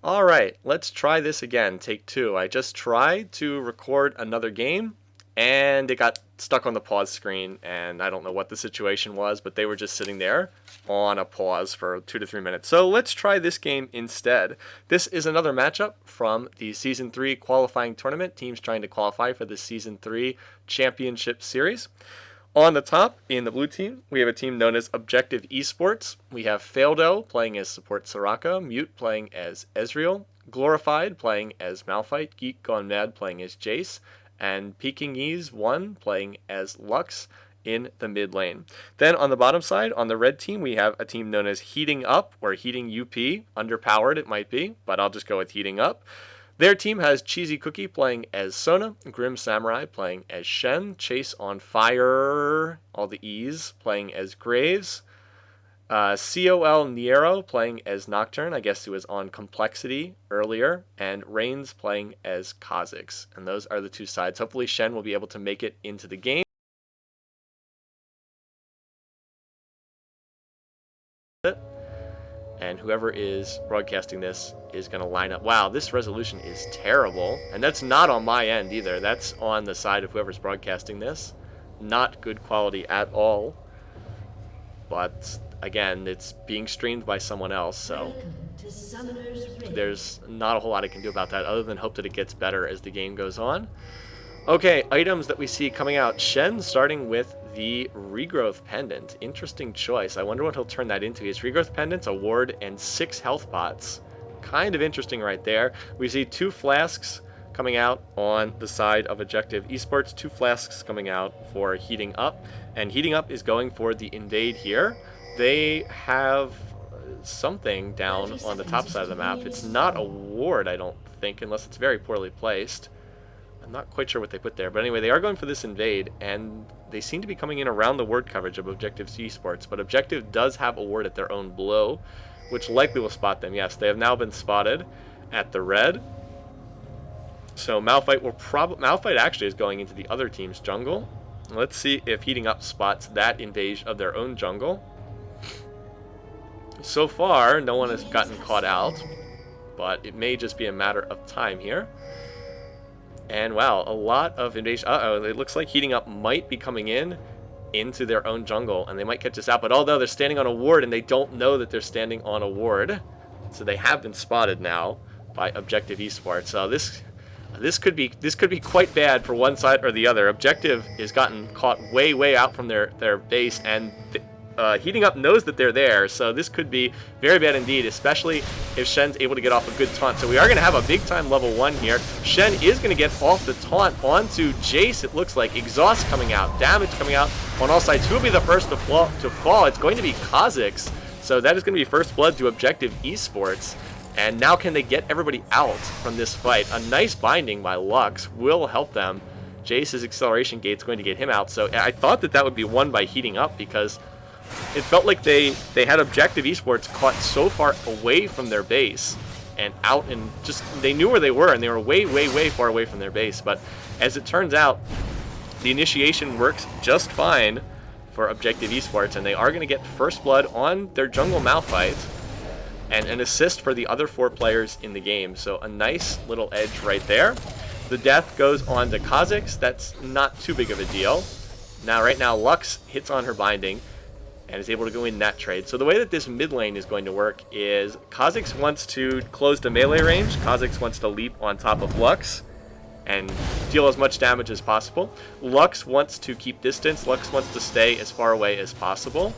Alright, let's try this again. Take two. I just tried to record another game, and it got stuck on the pause screen, and I don't know what the situation was, but they were just sitting there on a pause for 2 to 3 minutes. So let's try this game instead. This is another matchup from the Season 3 qualifying tournament. Teams trying to qualify for the Season 3 Championship Series. On the top, in the blue team, we have a team known as Objective Esports. We have Faildo playing as Support Soraka, Mute playing as Ezreal, Glorified playing as Malphite, Geek Gone Mad playing as Jace, and Pekingese 1 playing as Lux in the mid lane. Then on the bottom side, on the red team, we have a team known as Heating Up, or Heating UP. Underpowered it might be, but I'll just go with Heating Up. Their team has Cheesy Cookie playing as Sona, Grim Samurai playing as Shen, Chase on Fire, all the E's, playing as Graves, COL Niero playing as Nocturne, I guess he was on Complexity earlier, and Reigns playing as Kha'Zix. And those are the two sides. Hopefully Shen will be able to make it into the game. And whoever is broadcasting this is going to line up. Wow, this resolution is terrible. And that's not on my end either. That's on the side of whoever's broadcasting this. Not good quality at all. But, again, it's being streamed by someone else, so there's not a whole lot I can do about that other than hope that it gets better as the game goes on. Okay, items that we see coming out. Shen starting with the Regrowth Pendant. Interesting choice. I wonder what he'll turn that into. His Regrowth Pendants, a ward, and 6 health pots. Kind of interesting right there. We see 2 flasks coming out on the side of Objective Esports. 2 flasks coming out for Heating Up. And Heating Up is going for the Invade here. They have something down on the top side of the map. It's not a ward, I don't think, unless it's very poorly placed. I'm not quite sure what they put there, but anyway, they are going for this invade, and they seem to be coming in around the ward coverage of Objective Esports, but Objective does have a ward at their own below, which likely will spot them. Yes, they have now been spotted at the red. So Malphite actually is going into the other team's jungle. Let's see if Heating Up spots that invasion of their own jungle. So far, no one has gotten caught out, but it may just be a matter of time here. And wow, a lot of invasion. Uh-oh, it looks like Heating Up might be coming into their own jungle, and they might catch us out. But although they're standing on a ward, and they don't know that they're standing on a ward, so they have been spotted now by Objective Esports. So this could be quite bad for one side or the other. Objective has gotten caught way out from their base, and Heating Up knows that they're there, so this could be very bad indeed, especially if Shen's able to get off a good taunt. So we are going to have a big-time level 1 here. Shen is going to get off the taunt onto Jace, it looks like. Exhaust coming out, damage coming out on all sides. Who will be the first to fall? It's going to be Kha'Zix, so that is going to be first blood to Objective Esports. And now can they get everybody out from this fight? A nice binding by Lux will help them. Jace's acceleration gate's going to get him out, so I thought that would be won by Heating Up, because it felt like they had Objective Esports caught so far away from their base and out, and just they knew where they were, and they were way far away from their base. But as it turns out, the initiation works just fine for Objective Esports, and they are going to get first blood on their jungle Malphite and an assist for the other 4 players in the game. So a nice little edge right there. The death goes on to Kha'Zix. That's not too big of a deal. Right now Lux hits on her binding and is able to go in that trade. So the way that this mid lane is going to work is Kha'Zix wants to close the melee range. Kha'Zix wants to leap on top of Lux and deal as much damage as possible. Lux wants to keep distance. Lux wants to stay as far away as possible.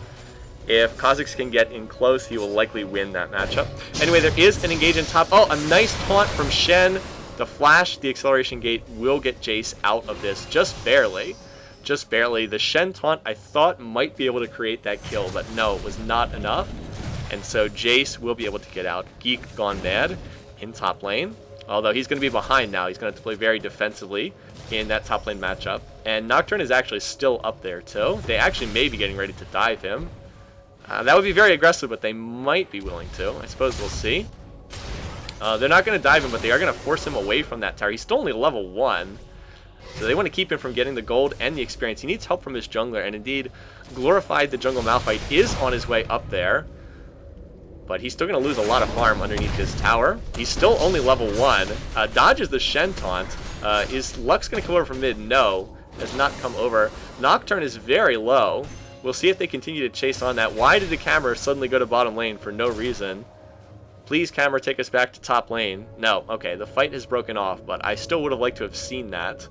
If Kha'Zix can get in close, he will likely win that matchup. Anyway, there is an engage in top. Oh, a nice taunt from Shen. The flash, the acceleration gate will get Jace out of this just barely. Just barely. The Shen taunt I thought might be able to create that kill, but no, it was not enough. And so Jace will be able to get out. Geek Gone Mad in top lane. Although he's going to be behind now. He's going to have to play very defensively in that top lane matchup. And Nocturne is actually still up there too. They actually may be getting ready to dive him. That would be very aggressive, but they might be willing to. I suppose we'll see. They're not going to dive him, but they are going to force him away from that tower. He's still only level 1. So they want to keep him from getting the gold and the experience. He needs help from his jungler, and indeed, Glorified the jungle Malphite is on his way up there. but he's still going to lose a lot of farm underneath his tower. He's still only level 1. Dodges the Shen taunt. Is Lux going to come over from mid? No, has not come over. Nocturne is very low. We'll see if they continue to chase on that. Why did the camera suddenly go to bottom lane for no reason? Please, camera, take us back to top lane. No, okay, the fight has broken off, but I still would have liked to have seen that.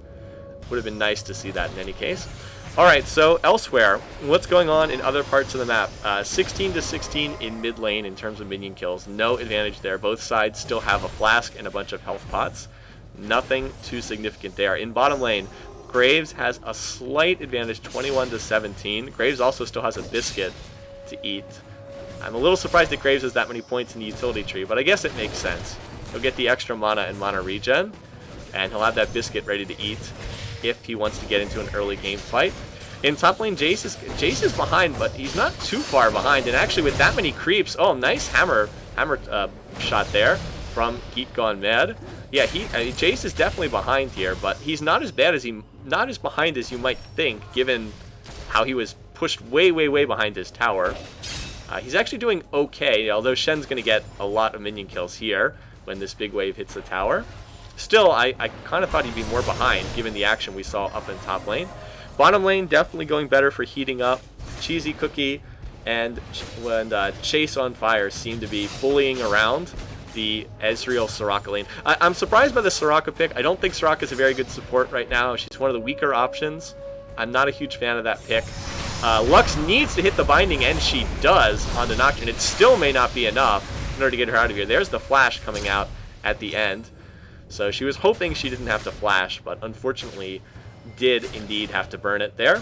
Would have been nice to see that in any case. Alright, so elsewhere, what's going on in other parts of the map? 16 to 16 in mid lane in terms of minion kills. No advantage there. Both sides still have a flask and a bunch of health pots. Nothing too significant there. In bottom lane, Graves has a slight advantage, 21 to 17. Graves also still has a biscuit to eat. I'm a little surprised that Graves has that many points in the utility tree, but I guess it makes sense. He'll get the extra mana and mana regen, and he'll have that biscuit ready to eat if he wants to get into an early game fight. In top lane, Jace is behind, but he's not too far behind, and actually with that many creeps, oh, nice hammer shot there from Geek Gone Mad. Yeah, Jace is definitely behind here, but he's not as behind as you might think, given how he was pushed way, way, way behind his tower. He's actually doing okay, although Shen's going to get a lot of minion kills here when this big wave hits the tower. Still, I kind of thought he'd be more behind, given the action we saw up in top lane. Bottom lane, definitely going better for heating up. Cheesy Cookie and Chase on Fire seem to be bullying around the Ezreal Soraka lane. I'm surprised by the Soraka pick. I don't think Soraka's a very good support right now. She's one of the weaker options. I'm not a huge fan of that pick. Lux needs to hit the binding, and she does on the Nocturne. It still may not be enough in order to get her out of here. There's the flash coming out at the end. So she was hoping she didn't have to flash, but unfortunately did indeed have to burn it there.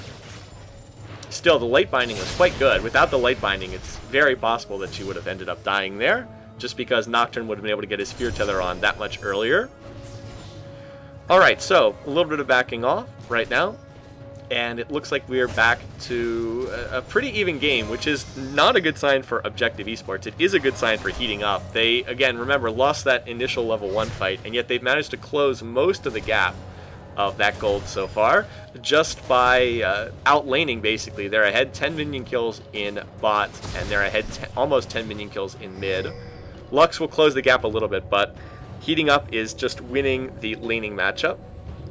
Still, the late binding was quite good. Without the late binding, it's very possible that she would have ended up dying there, just because Nocturne would have been able to get his Fear Tether on that much earlier. Alright, so a little bit of backing off right now. And it looks like we're back to a pretty even game, which is not a good sign for Objective Esports. It is a good sign for heating up. They, again, remember, lost that initial level 1 fight, and yet they've managed to close most of the gap of that gold so far, just by outlaning, basically. They're ahead 10 minion kills in bot, and they're ahead almost 10 minion kills in mid. Lux will close the gap a little bit, but heating up is just winning the laning matchup.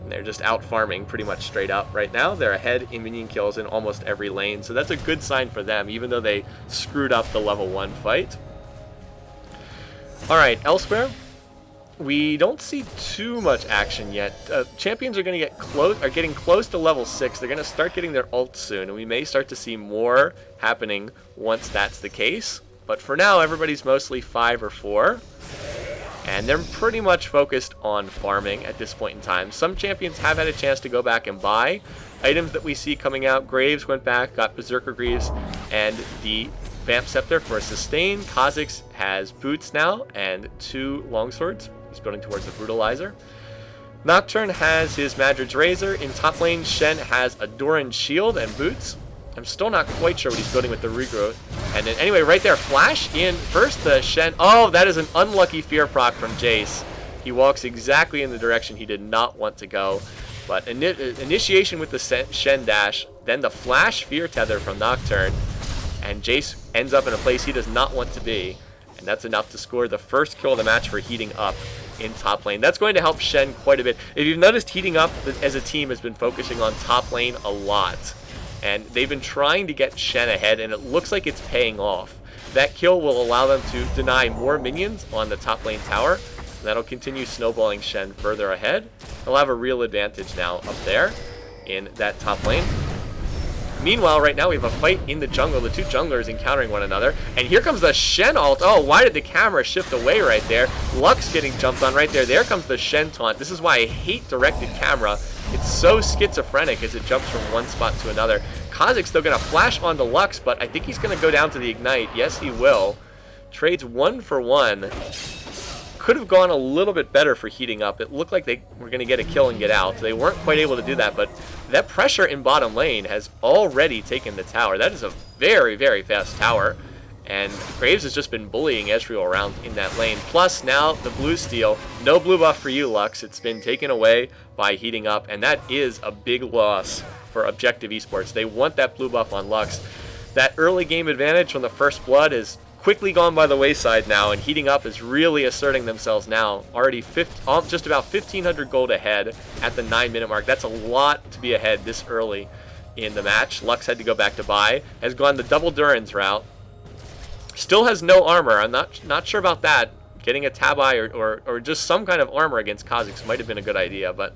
They're just out farming pretty much straight up right now. They're ahead in minion kills in almost every lane, so that's a good sign for them, even though they screwed up the level 1 fight. Alright, elsewhere, we don't see too much action yet. Champions are going to getting close to level 6. They're going to start getting their ult soon, and we may start to see more happening once that's the case. But for now, everybody's mostly 5 or 4. And they're pretty much focused on farming at this point in time. Some champions have had a chance to go back and buy items that we see coming out. Graves went back, got Berserker Greaves, and the Vamp Scepter for a sustain. Kha'Zix has boots now, and 2 longswords. He's building towards the Brutalizer. Nocturne has his Madrid's Razor. In top lane, Shen has a Doran Shield and boots. I'm still not quite sure what he's building with the regrowth. And then, anyway, right there, flash in first the Shen. Oh, that is an unlucky fear proc from Jace. He walks exactly in the direction he did not want to go. But initiation with the Shen dash, then the flash fear tether from Nocturne, and Jace ends up in a place he does not want to be. And that's enough to score the first kill of the match for heating up in top lane. That's going to help Shen quite a bit. If you've noticed, heating up as a team has been focusing on top lane a lot. And they've been trying to get Shen ahead, and it looks like it's paying off. That kill will allow them to deny more minions on the top lane tower. That'll continue snowballing Shen further ahead. He'll have a real advantage now up there in that top lane. Meanwhile, right now we have a fight in the jungle. The 2 junglers encountering one another. And here comes the Shen ult. Oh, why did the camera shift away right there? Lux getting jumped on right there. There comes the Shen taunt. This is why I hate directed camera. It's so schizophrenic as it jumps from one spot to another. Kha'Zix still going to flash onto Lux, but I think he's going to go down to the Ignite. Yes, he will. Trades 1 for 1. Could have gone a little bit better for heating up. It looked like they were going to get a kill and get out. They weren't quite able to do that, but that pressure in bottom lane has already taken the tower. That is a very, very fast tower. And Graves has just been bullying Ezreal around in that lane. Plus, now the blue steal. No blue buff for you, Lux. It's been taken away by heating up, and that is a big loss for Objective Esports. They want that blue buff on Lux. That early game advantage from the first blood is quickly gone by the wayside now, and Heating Up is really asserting themselves now. Already just about 1,500 gold ahead at the 9-minute mark. That's a lot to be ahead this early in the match. Lux had to go back to buy. Has gone the double Durin's route. Still has no armor. I'm not sure about that. Getting a Tabai or just some kind of armor against Kha'Zix might have been a good idea, but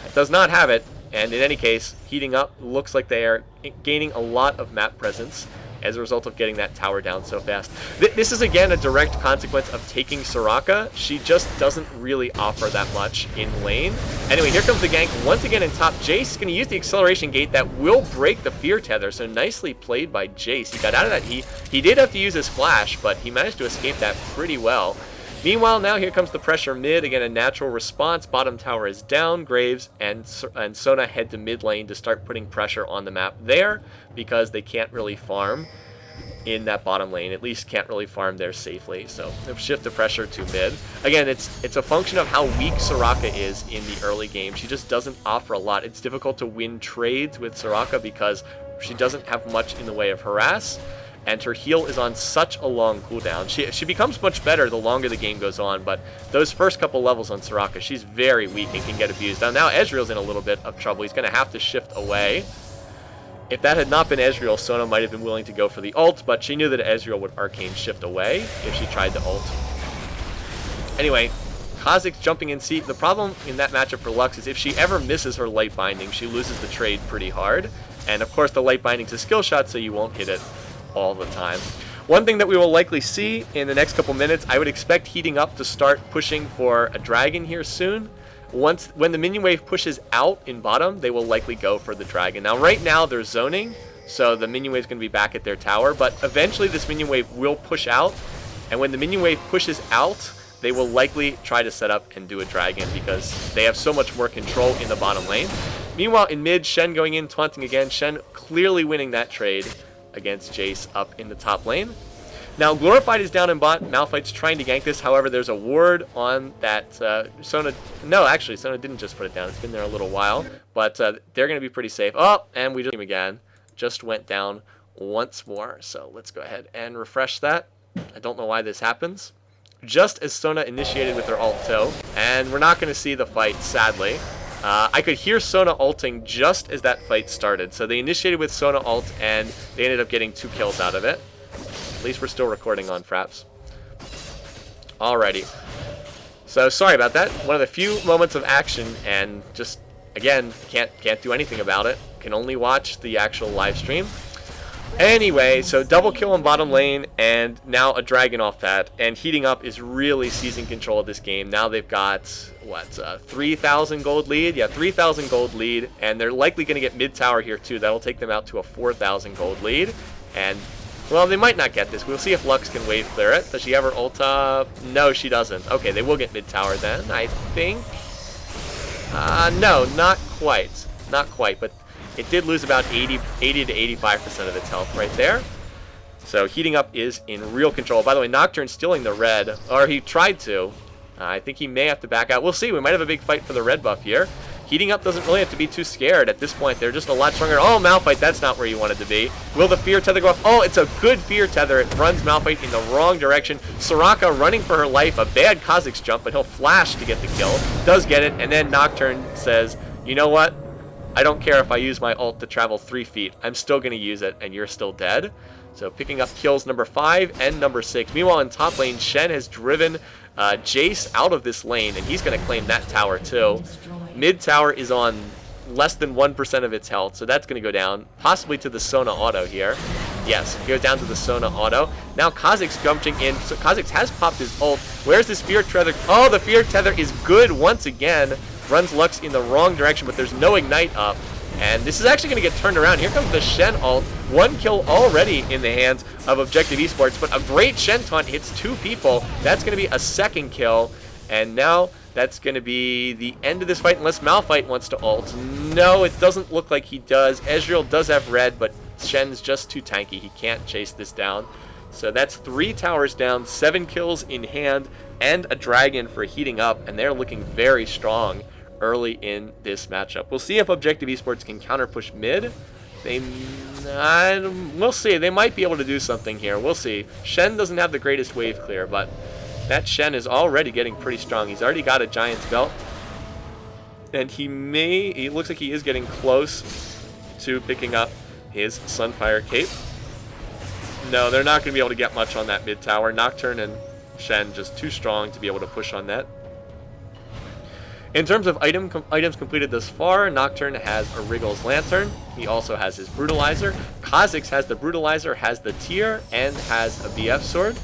it does not have it. And in any case, Heating Up looks like they are gaining a lot of map presence as a result of getting that tower down so fast. This is, again, a direct consequence of taking Soraka. She just doesn't really offer that much in lane. Anyway, here comes the gank once again in top. Jace is going to use the acceleration gate that will break the fear tether, so nicely played by Jace. He got out of that. He did have to use his flash, but he managed to escape that pretty well. Meanwhile, now here comes the pressure mid. Again, a natural response. Bottom tower is down. Graves and Sona head to mid lane to start putting pressure on the map there because they can't really farm in that bottom lane. At least can't really farm there safely. So they'll shift the pressure to mid. Again, it's a function of how weak Soraka is in the early game. She just doesn't offer a lot. It's difficult to win trades with Soraka because she doesn't have much in the way of harass. And her heal is on such a long cooldown. She becomes much better the longer the game goes on, but those first couple levels on Soraka, she's very weak and can get abused. Now Ezreal's in a little bit of trouble. He's going to have to shift away. If that had not been Ezreal, Sona might have been willing to go for the ult, but she knew that Ezreal would arcane shift away if she tried to ult. Anyway, Kha'Zix jumping in seat. The problem in that matchup for Lux is if she ever misses her light binding, she loses the trade pretty hard. And of course the light binding's a skill shot, so you won't hit it all the time. One thing that we will likely see in the next couple minutes, I would expect Heating Up to start pushing for a dragon here soon. When the minion wave pushes out in bottom, they will likely go for the dragon. Now right now they're zoning, so the minion wave is going to be back at their tower, but eventually this minion wave will push out, and when the minion wave pushes out, they will likely try to set up and do a dragon because they have so much more control in the bottom lane. Meanwhile in mid, Shen going in, taunting again. Shen clearly winning that trade against Jace up in the top lane. Now Glorified is down in bot. Malphite's trying to gank this. However, there's a ward on that Sona. No, actually, Sona didn't just put it down. It's been there a little while, but they're going to be pretty safe. Oh, and we just again just went down once more. So let's go ahead and refresh that. I don't know why this happens. Just as Sona initiated with her ult too, and we're not going to see the fight, sadly. I could hear Sona ulting just as that fight started. So they initiated with Sona ult, and they ended up getting 2 kills out of it. At least we're still recording on Fraps. Alrighty. So sorry about that. One of the few moments of action, and just, again, can't do anything about it. Can only watch the actual live stream. Anyway, so double kill on bottom lane, and now a dragon off that, and Heating Up is really seizing control of this game. Now they've got, what, 3,000 gold lead? Yeah, 3,000 gold lead, and they're likely going to get mid-tower here too. That'll take them out to a 4,000 gold lead, and, well, they might not get this. We'll see if Lux can wave clear it. Does she have her ult up? No, she doesn't. Okay, they will get mid-tower then, I think. No, not quite. Not quite, but it did lose about 80 to 85% of its health right there. So Heating Up is in real control. By the way, Nocturne's stealing the red, or he tried to. I think he may have to back out. We'll see. We might have a big fight for the red buff here. Heating Up doesn't really have to be too scared at this point. They're just a lot stronger. Oh, Malphite, that's not where you wanted to be. Will the fear tether go off? Oh, it's a good fear tether. It runs Malphite in the wrong direction. Soraka running for her life. A bad Kha'Zix jump, but he'll flash to get the kill. Does get it, and then Nocturne says, you know what? I don't care if I use my ult to travel 3 feet. I'm still going to use it, and you're still dead. So picking up kills number 5 and number 6. Meanwhile, in top lane, Shen has driven Jace out of this lane, and he's going to claim that tower too. Mid tower is on less than 1% of its health, so that's going to go down, possibly to the Sona auto here. Yes, it goes down to the Sona auto. Now Kha'Zix jumping in. So Kha'Zix has popped his ult. Where's this fear tether? Oh, the fear tether is good once again. Runs Lux in the wrong direction, but there's no ignite up. And this is actually going to get turned around. Here comes the Shen ult. 1 kill already in the hands of Objective Esports, but a great Shen taunt hits 2 people. That's going to be a 2nd kill. And now that's going to be the end of this fight, unless Malphite wants to ult. No, it doesn't look like he does. Ezreal does have red, but Shen's just too tanky. He can't chase this down. So that's 3 towers down, 7 kills in hand, and a dragon for Heating Up, and they're looking very strong early in this matchup. We'll see if Objective Esports can counter push mid, We'll see. They might be able to do something here. We'll see. Shen doesn't have the greatest wave clear, but that Shen is already getting pretty strong. He's already got a Giant's Belt. And he looks like he is getting close to picking up his Sunfire Cape. No, they're not going to be able to get much on that mid tower. Nocturne and Shen just too strong to be able to push on that. In terms of items completed thus far, Nocturne has a Wriggle's Lantern. He also has his Brutalizer. Kha'Zix has the Brutalizer, has the Tear, and has a BF Sword.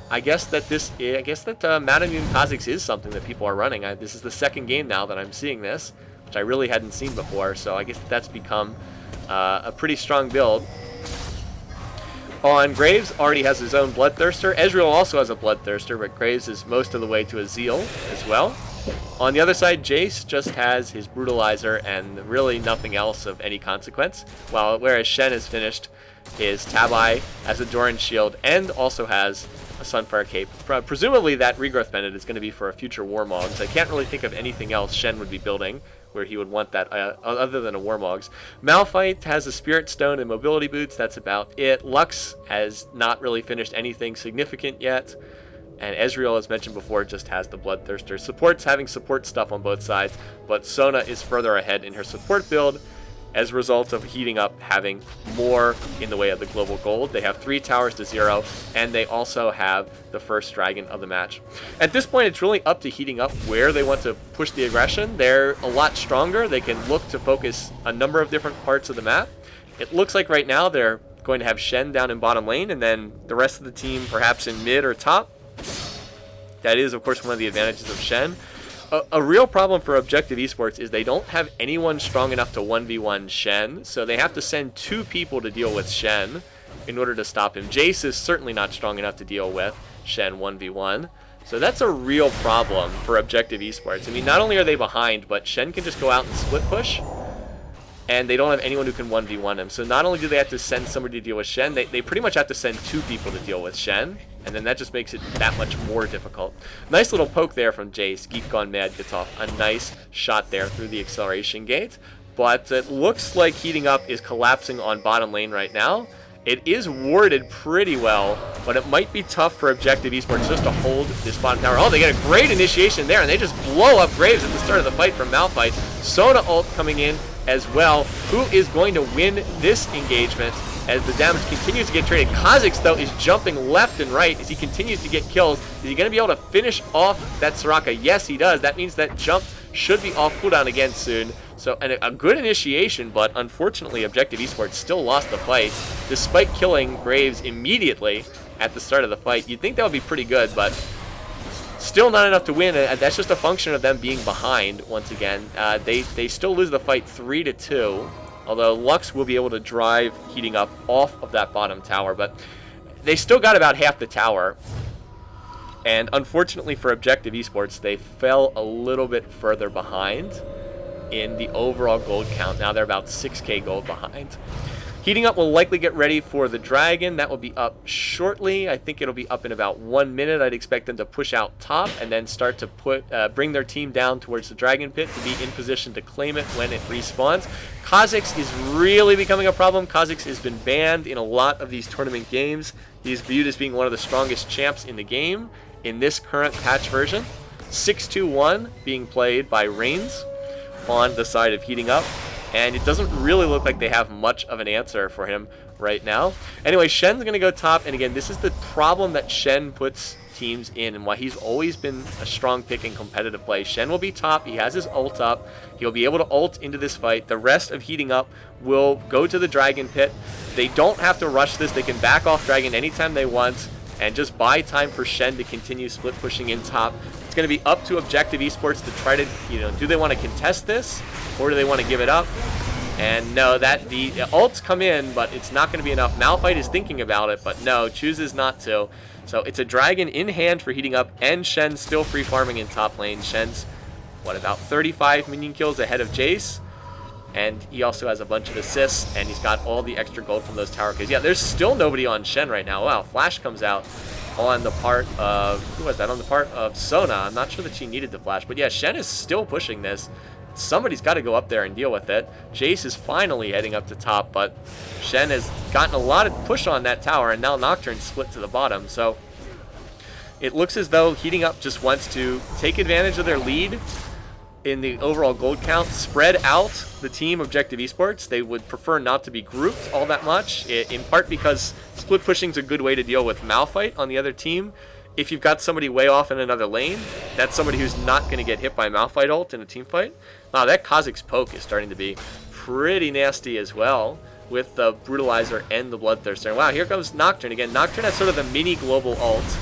I guess that Manamune Kha'Zix is something that people are running. This is the second game now that I'm seeing this, which I really hadn't seen before, so I guess that's become a pretty strong build. On Graves, already has his own Bloodthirster. Ezreal also has a Bloodthirster, but Graves is most of the way to a Zeal as well. On the other side, Jace just has his Brutalizer and really nothing else of any consequence, whereas Shen has finished his Tabi, has a Doran Shield, and also has a Sunfire Cape. Presumably that Regrowth Pendant is going to be for a future Warmogs. I can't really think of anything else Shen would be building where he would want that other than a Warmogs. Malphite has a Spirit Stone and Mobility Boots. That's about it. Lux has not really finished anything significant yet. And Ezreal, as mentioned before, just has the Bloodthirster. Support's having support stuff on both sides, but Sona is further ahead in her support build as a result of Heating Up having more in the way of the global gold. They have 3 towers to 0, and they also have the first dragon of the match. At this point, it's really up to Heating Up where they want to push the aggression. They're a lot stronger. They can look to focus a number of different parts of the map. It looks like right now they're going to have Shen down in bottom lane, and then the rest of the team perhaps in mid or top. That is, of course, one of the advantages of Shen. A real problem for Objective Esports is they don't have anyone strong enough to 1v1 Shen, so they have to send 2 people to deal with Shen in order to stop him. Jace is certainly not strong enough to deal with Shen 1v1, so that's a real problem for Objective Esports. I mean, not only are they behind, but Shen can just go out and split push, and they don't have anyone who can 1v1 him. So not only do they have to send somebody to deal with Shen, they pretty much have to send 2 people to deal with Shen, and then that just makes it that much more difficult. Nice little poke there from Jace. Geek Gone Mad gets off a nice shot there through the acceleration gate, but it looks like Heating Up is collapsing on bottom lane right now. It is warded pretty well, but it might be tough for Objective Esports just to hold this bottom tower. Oh, they get a great initiation there, and they just blow up Graves at the start of the fight from Malphite. Sona ult coming in as well. Who is going to win this engagement as the damage continues to get traded? Kha'Zix, though, is jumping left and right as he continues to get kills. Is he going to be able to finish off that Soraka? Yes, he does. That means that jump should be off cooldown again soon. So a good initiation, but unfortunately Objective Esports still lost the fight, despite killing Graves immediately at the start of the fight. You'd think that would be pretty good, but still not enough to win. That's just a function of them being behind once again. They still lose the fight 3-2, although Lux will be able to drive Heating Up off of that bottom tower, but they still got about half the tower. And unfortunately for Objective Esports, they fell a little bit further behind in the overall gold count. Now they're about 6k gold behind. Heating Up will likely get ready for the dragon. That will be up shortly. I think it'll be up in about 1 minute. I'd expect them to push out top and then start to bring their team down towards the dragon pit to be in position to claim it when it respawns. Kha'Zix is really becoming a problem. Kha'Zix has been banned in a lot of these tournament games. He's viewed as being one of the strongest champs in the game in this current patch version. 6-2-1 being played by Reigns on the side of Heating Up, and it doesn't really look like they have much of an answer for him right now. Anyway, Shen's going to go top, and again, this is the problem that Shen puts teams in and why he's always been a strong pick in competitive play. Shen will be top. He has his ult up. He'll be able to ult into this fight. The rest of Heating Up will go to the dragon pit. They don't have to rush this. They can back off dragon anytime they want and just buy time for Shen to continue split pushing in top. It's going to be up to Objective Esports to try to, do they want to contest this or do they want to give it up? And no, that the ults come in, but it's not going to be enough. Malphite is thinking about it, but no, chooses not to. So it's a dragon in hand for Heating Up, and Shen still free farming in top lane. Shen's, about 35 minion kills ahead of Jace. And he also has a bunch of assists, and he's got all the extra gold from those tower kills. Yeah, there's still nobody on Shen right now. Wow, Flash comes out on the part of, who was that? On the part of Sona. I'm not sure that she needed the Flash, but yeah, Shen is still pushing this. somebody's got to go up there and deal with it. Jace is finally heading up to top, but Shen has gotten a lot of push on that tower, and now Nocturne split to the bottom. So it looks as though Heating Up just wants to take advantage of their lead in the overall gold count, spread out the team Objective Esports. They would prefer not to be grouped all that much, in part because split pushing is a good way to deal with Malphite on the other team. If you've got somebody way off in another lane, that's somebody who's not going to get hit by Malphite ult in a team fight. Wow, that Kha'Zix's poke is starting to be pretty nasty as well, with the Brutalizer and the Bloodthirster. Wow, here comes Nocturne again. Nocturne has sort of the mini global ult.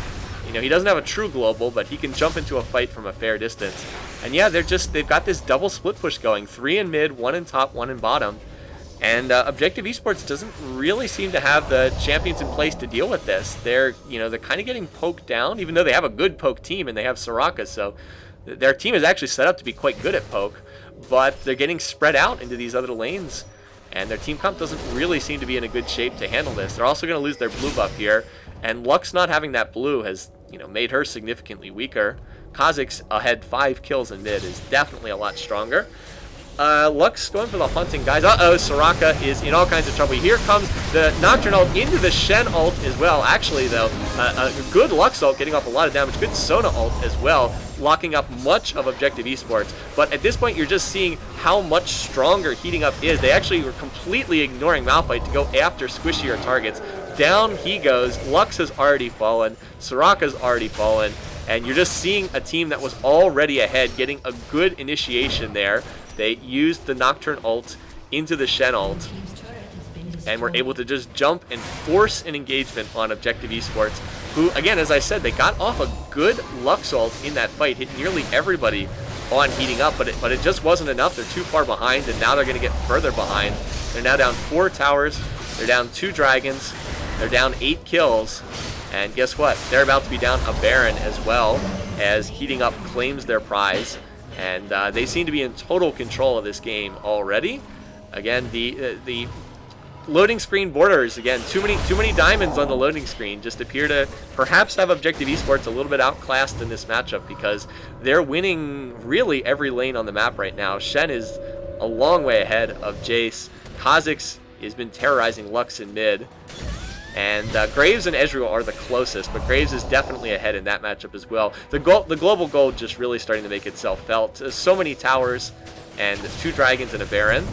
You know, he doesn't have a true global, but he can jump into a fight from a fair distance. And yeah, they've got this double split push going. 3 in mid, 1 in top, 1 in bottom. And Objective Esports doesn't really seem to have the champions in place to deal with this. They're kind of getting poked down, even though they have a good poke team and they have Soraka, so their team is actually set up to be quite good at poke, but they're getting spread out into these other lanes, and their team comp doesn't really seem to be in a good shape to handle this. They're also going to lose their blue buff here, and Lux not having that blue has made her significantly weaker. Kha'Zix ahead 5 kills in mid is definitely a lot stronger. Lux going for the hunting, guys. Soraka is in all kinds of trouble. Here comes the Nocturne ult into the Shen ult as well. Actually, though, a good Lux ult getting off a lot of damage. Good Sona ult as well, locking up much of Objective Esports. But at this point, you're just seeing how much stronger Heating Up is. They actually were completely ignoring Malphite to go after squishier targets. Down he goes. Lux has already fallen. Soraka's already fallen. And you're just seeing a team that was already ahead getting a good initiation there. They used the Nocturne ult into the Shen ult and were able to just jump and force an engagement on Objective Esports, who, again, as I said, they got off a good Lux ult in that fight, hit nearly everybody on Heating Up, but it just wasn't enough. They're too far behind, and now they're going to get further behind. They're now down 4 towers, they're down 2 dragons, they're down 8 kills, and guess what? They're about to be down a Baron as well, as Heating Up claims their prize. And they seem to be in total control of this game already. Again, the loading screen borders, again, too many diamonds on the loading screen just appear to perhaps have Objective Esports a little bit outclassed in this matchup, because they're winning really every lane on the map right now. Shen is a long way ahead of Jace. Kha'Zix has been terrorizing Lux in mid. And Graves and Ezreal are the closest, but Graves is definitely ahead in that matchup as well. The global gold just really starting to make itself felt. So many towers and 2 dragons and a Baron.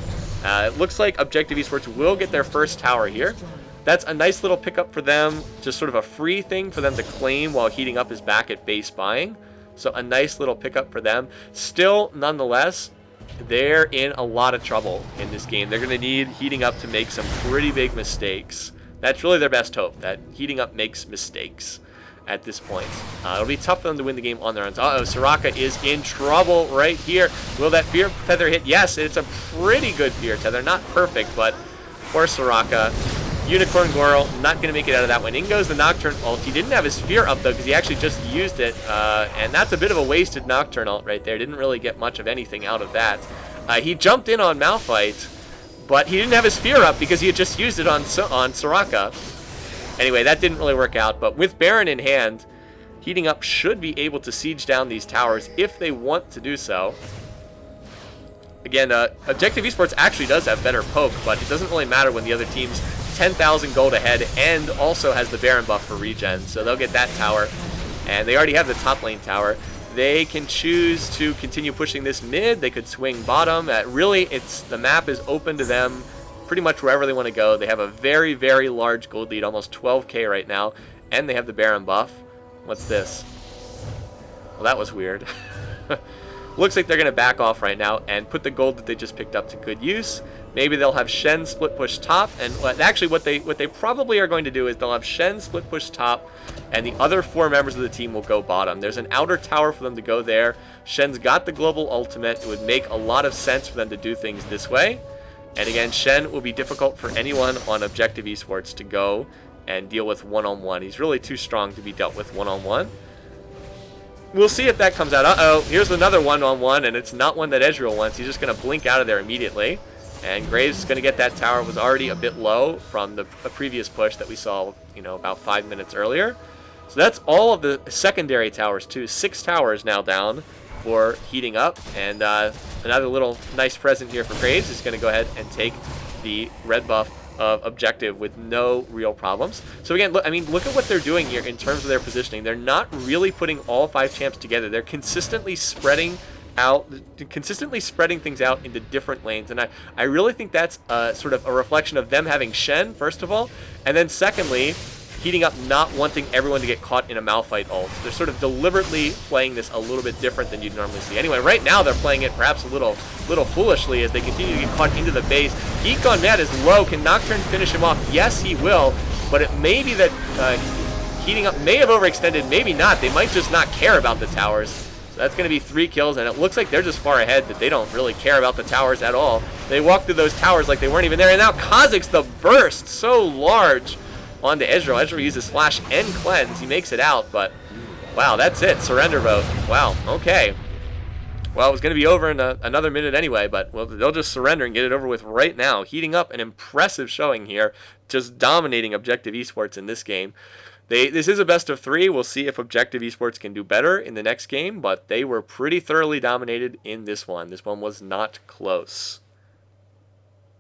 It looks like Objective Esports will get their first tower here. That's a nice little pickup for them, just sort of a free thing for them to claim while Heating Up is back at base buying. So a nice little pickup for them. Still, nonetheless, they're in a lot of trouble in this game. They're going to need Heating Up to make some pretty big mistakes. That's really their best hope, that Heating Up makes mistakes at this point. It'll be tough for them to win the game on their own. Soraka is in trouble right here. Will that Fear Tether hit? Yes, it's a pretty good Fear Tether. Not perfect, but poor Soraka. Unicorn Goro not going to make it out of that one. In goes the Nocturne ult. He didn't have his Fear up, though, because he actually just used it. And that's a bit of a wasted Nocturne ult right there. Didn't really get much of anything out of that. He jumped in on Malphite, but he didn't have his Fear up because he had just used it on Soraka. Anyway, that didn't really work out, but with Baron in hand, Heating Up should be able to siege down these towers if they want to do so. Again, Objective Esports actually does have better poke, but it doesn't really matter when the other team's 10,000 gold ahead and also has the Baron buff for regen, so they'll get that tower. And they already have the top lane tower. They can choose to continue pushing this mid. They could swing bottom. Really, the map is open to them pretty much wherever they want to go. They have a very, very large gold lead, almost 12k right now, and they have the Baron buff. What's this? Well, that was weird. Looks like they're going to back off right now and put the gold that they just picked up to good use. Maybe they'll have Shen split push top, and actually what they probably are going to do is they'll have Shen split push top, and the other 4 members of the team will go bottom. There's an outer tower for them to go there. Shen's got the global ultimate. It would make a lot of sense for them to do things this way. And again, Shen will be difficult for anyone on Objective Esports to go and deal with one-on-one. He's really too strong to be dealt with one-on-one. We'll see if that comes out. Here's another one-on-one, and it's not one that Ezreal wants. He's just going to blink out of there immediately. And Graves is going to get that tower. It was already a bit low from the previous push that we saw, about 5 minutes earlier. So that's all of the secondary towers, too. 6 towers now down. for heating up. And another little nice present here for Graves is going to go ahead and take the red buff of objective with no real problems. So again, look, I mean, look at what they're doing here in terms of their positioning. They're not really putting all 5 champs together. They're consistently spreading things out into different lanes, and I really think that's sort of a reflection of them having Shen, first of all, and then secondly, heating up not wanting everyone to get caught in a Malphite ult. They're sort of deliberately playing this a little bit different than you'd normally see. Anyway, right now they're playing it perhaps a little foolishly as they continue to get caught into the base. Heat Gone Mad is low. Can Nocturne finish him off? Yes, he will, but it may be that heating up may have overextended, maybe not. They might just not care about the towers. So that's going to be 3 kills, and it looks like they're just far ahead, that they don't really care about the towers at all. They walk through those towers like they weren't even there, and now Kha'Zix, the burst, so large onto Ezreal. Ezreal uses Flash and Cleanse. He makes it out, but wow, that's it. Surrender vote. Wow, okay. Well, it was going to be over in another minute anyway, but well, they'll just surrender and get it over with right now. Heating up an impressive showing here, just dominating Objective Esports in this game. This is a best of 3. We'll see if Objective Esports can do better in the next game, but they were pretty thoroughly dominated in this one. This one was not close.